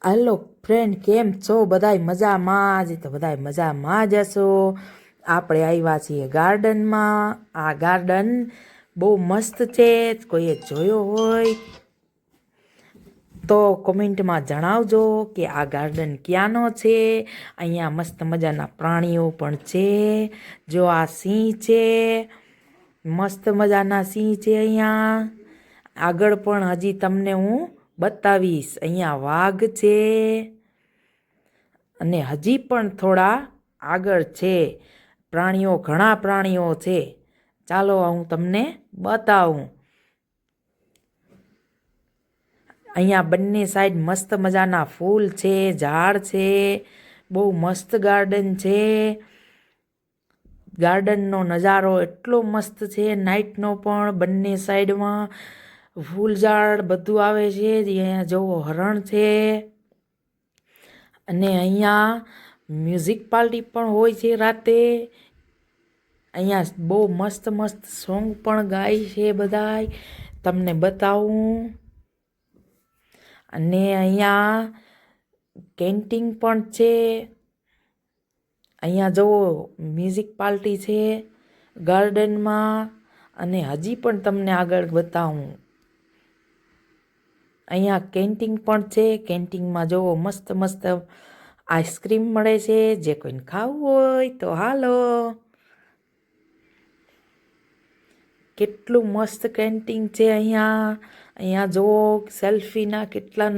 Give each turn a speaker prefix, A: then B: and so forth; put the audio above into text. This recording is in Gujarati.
A: હાલો ફ્રેન્ડ, કેમ છો? બધાય મજામાં જ? તો બધાય મજામાં જ હશો. આપણે આવ્યા છીએ ગાર્ડનમાં. આ ગાર્ડન બહુ મસ્ત છે. કોઈએ જોયો હોય તો કોમેન્ટમાં જણાવજો કે આ ગાર્ડન ક્યાંનો છે. અહીંયા મસ્ત મજાના પ્રાણીઓ પણ છે. જો આ સિંહ છે, મસ્ત મજાના સિંહ છે. અહીંયા આગળ પણ હજી તમને હું બતાવીશ. અહીંયા વાઘ છે અને હજી પણ થોડા આગળ છે પ્રાણીઓ, ઘણા પ્રાણીઓ છે. ચાલો હું તમને બતાવું. અહીંયા બંને સાઈડ મસ્ત મજાના ફૂલ છે, ઝાડ છે. બહુ મસ્ત ગાર્ડન છે. ગાર્ડનનો નજારો એટલો મસ્ત છે, નાઇટનો પણ. બંને સાઈડમાં ફૂલ ઝાડ બધું આવે છે. અહીંયા જોવો હરણ છે. અને અહીંયા મ્યુઝિક પાર્ટી પણ હોય છે રાતે. અહીંયા બહુ મસ્ત મસ્ત સોંગ પણ ગાય છે બધાય. તમને બતાવું. અને અહીંયા કેન્ટીન પણ છે. અહીંયા જુઓ મ્યુઝિક પાર્ટી છે ગાર્ડનમાં. અને હજી પણ તમને આગળ બતાવું. અહીંયા કેન્ટીન પણ છે. કેન્ટીનમાં જુઓ મસ્ત મસ્ત આઈસ્ક્રીમ મળે છે. જે કોઈને ખાવું હોય તો હાલો. કેટલું મસ્ત કેન્ટીન છે અહીંયા. અહીંયા જુઓ સેલ્ફીના કેટલા